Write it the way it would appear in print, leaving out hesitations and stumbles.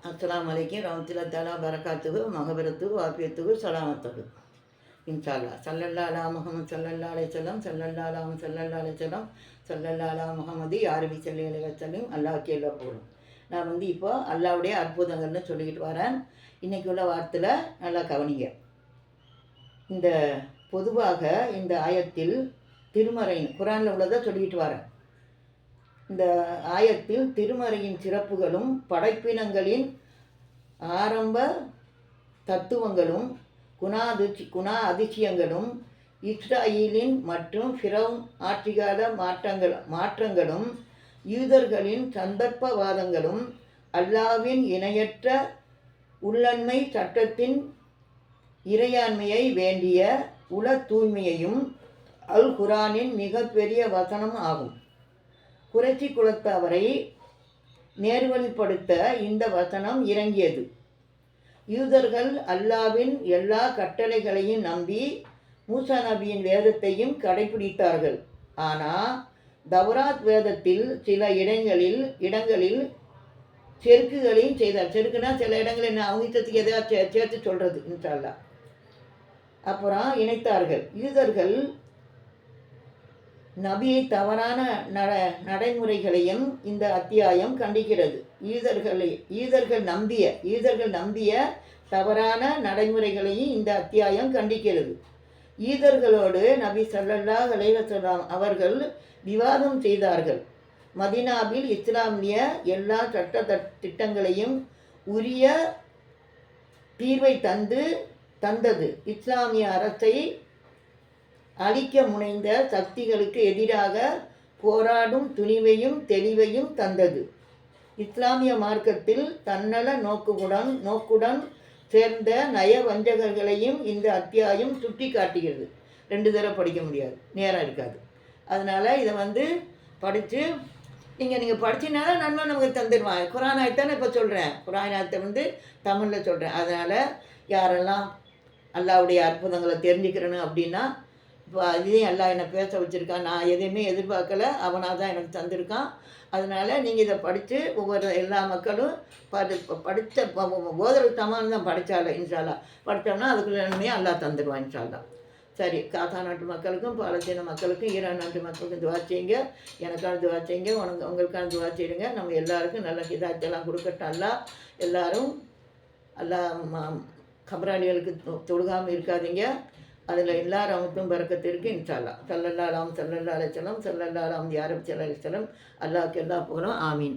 அஸ்ஸலாமு அலைக்கும் ரஹ்மத்துல்லாஹி தஆலா பரகாத்துஹு மகபிரத்துஹு வாஃபியத்துஹு சலாமத்துஹு இன்ஷா அல்லாஹ். ஸல்லல்லாஹு அலா முஹம்மது ஸல்லல்லாஹு அலைஹி வஸல்லம் ஸல்லல்லாஹு அலா முஹம்மது ஸல்லல்லாஹு அலைஹி வஸல்லம் ஸல்லல்லாஹு அலா முஹம்மது யா ரப்பி ஸல்லி அலைஹி வஸல்லம். அல்லாஹ்வுக்கே எல்லா புகழும். நான் இப்போ அல்லாஹ்வுடைய அற்புதங்கள்னு சொல்லிக்கிட்டு வரேன். இன்றைக்கி உள்ள வார்த்தையில் நல்லா கவனிங்க. இந்த பொதுவாக இந்த ஆயத்தில் திருமறையின் குரானில் உள்ளதை சொல்லிக்கிட்டு வரேன். இந்த ஆயத்தில் திருமறையின் சிறப்புகளும் படைப்பினங்களின் ஆரம்ப தத்துவங்களும் குணா அதிசயங்களும் இஸ்ராயீலின் மற்றும் ஃபிரௌன் ஆட்சிகால மாற்றங்களும் யூதர்களின் சந்தர்ப்பவாதங்களும் அல்லாஹ்வின் இணையற்ற உள்ளன்மை சட்டத்தின் இறையாண்மையை வேண்டிய உள தூய்மையையும் அல் குரானின் மிகப்பெரிய வசனம் ஆகும். குறைச்சி குலத்தவரை நேர்வழிப்படுத்த இந்த வசனம் இறங்கியது. யூதர்கள் அல்லாஹ்வின் எல்லா கட்டளைகளையும் நம்பி மூசா நபியின் வேதத்தையும் கடைபிடித்தார்கள். ஆனால் தௌராத் வேதத்தில் சில இடங்களில் செருக்குகளையும் செய்தார். செருக்குனா சில இடங்களில் அவங்க இஷ்டத்துக்கு எதாவது சேர்த்து சொல்கிறது இன்ஷா அல்லாஹ். அப்புறம் இணைத்தார்கள். யூதர்கள் நபியை தவறான நடைமுறைகளையும் இந்த அத்தியாயம் கண்டிக்கிறது. யூதர்கள் நம்பிய தவறான நடைமுறைகளையும் இந்த அத்தியாயம் கண்டிக்கிறது. யூதர்களோடு நபி ஸல்லல்லாஹு அலைஹி வஸல்லம் அவர்கள் விவாதம் செய்தார்கள். மதீனாவில் இஸ்லாமிய எல்லா சட்ட திட்டங்களையும் உரிய தீர்வை தந்தது. இஸ்லாமிய அரசை அழிக்க முனைந்த சக்திகளுக்கு எதிராக போராடும் துணிவையும் தெளிவையும் தந்தது. இஸ்லாமிய மார்க்கத்தில் தன்னல நோக்குடன் சேர்ந்த நயவஞ்சகர்களையும் இந்த அத்தியாயம் சுட்டி காட்டுகிறது. 2 தடவை படிக்க முடியாது, நேரம் இருக்காது. அதனால் இதை படித்து நீங்கள் படிச்சினால நன்மை நமக்கு தந்துடுவாங்க. குரான் ஆயத்தானே இப்போ சொல்கிறேன். குரான் ஆயத்தை தமிழில் சொல்கிறேன். அதனால் யாரெல்லாம் அல்லாஹ்வுடைய அற்புதங்களை தெரிஞ்சுக்கிறேன்னு அப்படின்னா, இப்போ இதையும் எல்லாம் என்னை பேச வச்சுருக்கான். நான் எதையுமே எதிர்பார்க்கலை, அவனாக தான் எனக்கு தந்திருக்கான். அதனால் நீங்கள் இதை படித்து எல்லா மக்களும் படித்த போதலுக்கு தமான் தான் படித்தால இன்ஷா அல்லாஹ். படித்தோம்னா அதுக்குள்ள நன்மையாக அல்லாஹ் தந்துடுவான் இன்ஷா அல்லாஹ். சரி, காசா நாட்டு மக்களுக்கும் பாலஸ்தீன மக்களுக்கும் ஈரான் நாட்டு மக்களுக்கும் துவா செய்யுங்க. எனக்கான துவா செய்யுங்க, உங்களுக்கான துவா செய்யுங்க. நம்ம எல்லாருக்கும் நல்ல ஹிதாயத்தெல்லாம் கொடுக்கட்டும் அல்லாஹ். எல்லாரும் அல்லாஹ் கபராளிகளுக்கு தொழுகாமல் இருக்காதீங்க. அதில் எல்லாரும் அவங்களுக்கும் பரக்கத்து இருக்குது இன்ஷா அல்லாஹ். ஸல்லல்லாஹு அலைஹி வஸல்லம் ஸல்லல்லாஹு அலைஹி வஸல்லம் யா ரப்பி ஸல்லல்லாஹு அலைஹி வஸல்லம். அல்லாஹ்வுக்கு எல்லா புகழும். ஆமீன்.